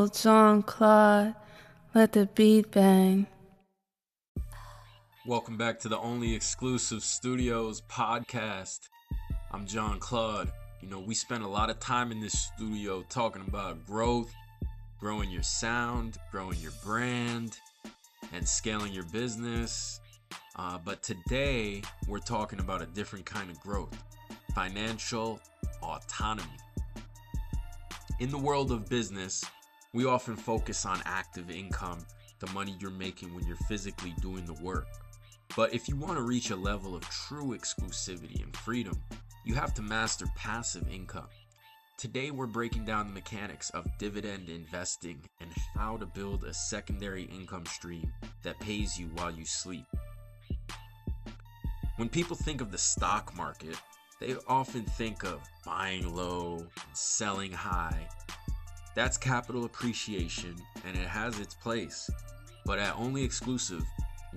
Jon-Claude, let the beat bang. Welcome back to the Only Exclusive Studios podcast. I'm Jon-Claude. We spend a lot of time in this studio talking about growth, growing your sound, growing your brand, and scaling your business. But today, we're talking about a different kind of growth, financial autonomy. In the world of business, we often focus on active income, the money you're making when you're physically doing the work. But if you want to reach a level of true exclusivity and freedom, you have to master passive income. Today, we're breaking down the mechanics of dividend investing and how to build a secondary income stream that pays you while you sleep. When people think of the stock market, they often think of buying low and selling high. That's capital appreciation, and it has its place. But at Only Exclusive,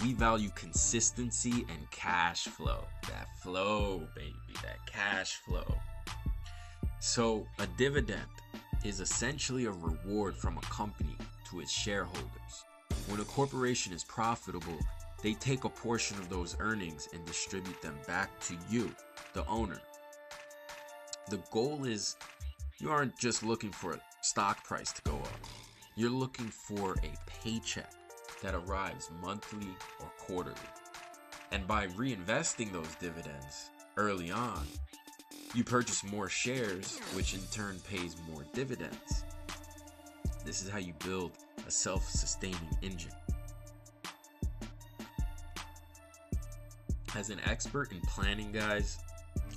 we value consistency and cash flow. That flow, baby, that cash flow. So a dividend is essentially a reward from a company to its shareholders. When a corporation is profitable, they take a portion of those earnings and distribute them back to you, the owner. The goal is you aren't just looking for a stock price to go up. You're looking for a paycheck that arrives monthly or quarterly. And by reinvesting those dividends early on, you purchase more shares, which in turn pays more dividends. This is how you build a self-sustaining engine. As an expert in planning, guys,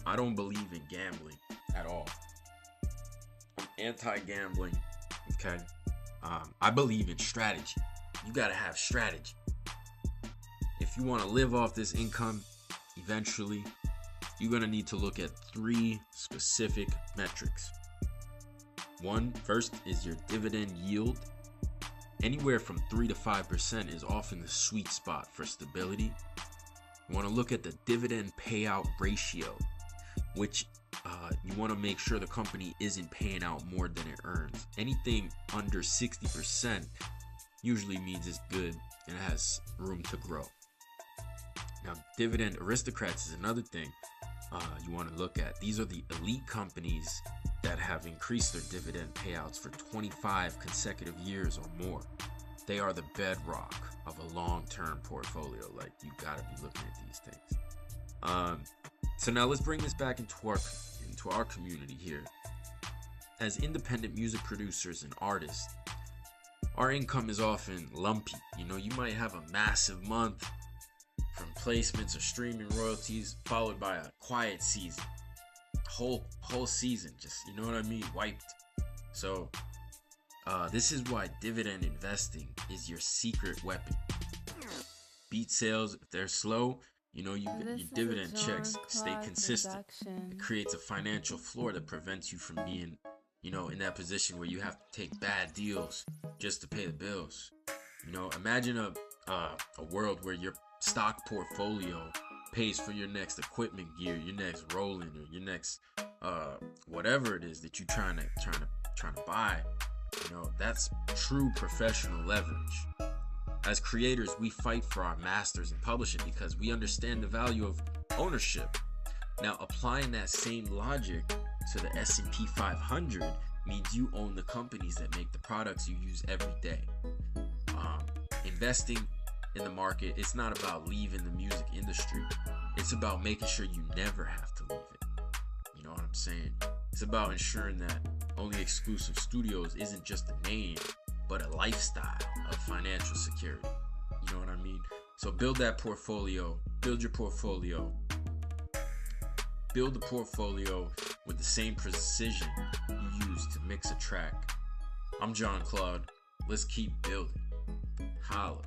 I don't believe in gambling at all. I'm anti-gambling, okay? I believe in strategy. You gotta have strategy. If you want to live off this income, eventually, you're gonna need to look at 3 specific metrics. First is your dividend yield. Anywhere from 3 to 5% is often the sweet spot for stability. You want to look at the dividend payout ratio, which you want to make sure the company isn't paying out more than it earns. Anything under 60% usually means it's good and it has room to grow. Now, dividend aristocrats is another thing you want to look at. These are the elite companies that have increased their dividend payouts for 25 consecutive years or more. They are the bedrock of a long-term portfolio. Like, you gotta be looking at these things. So now let's bring this back into our community here. As independent music producers and artists, our income is often lumpy. You might have a massive month from placements or streaming royalties, followed by a quiet season. Whole season, just, you know what I mean, wiped. So this is why dividend investing is your secret weapon. Beat sales, if they're slow, your dividend checks stay consistent. It creates a financial floor that prevents you from being, in that position where you have to take bad deals just to pay the bills. Imagine a world where your stock portfolio pays for your next equipment gear, your next rolling, or your next whatever it is that you're trying to buy. That's true professional leverage. As creators, we fight for our masters and publish it because we understand the value of ownership. Now, applying that same logic to the S&P 500 means you own the companies that make the products you use every day. Investing in the market, it's not about leaving the music industry. It's about making sure you never have to leave it. You know what I'm saying? It's about ensuring that Only Exclusive Studios isn't just a name, but a lifestyle of financial security. You know what I mean? So build that portfolio, build your portfolio, build the portfolio with the same precision you use to mix a track. I'm Jon-Claude. Let's keep building. Holla.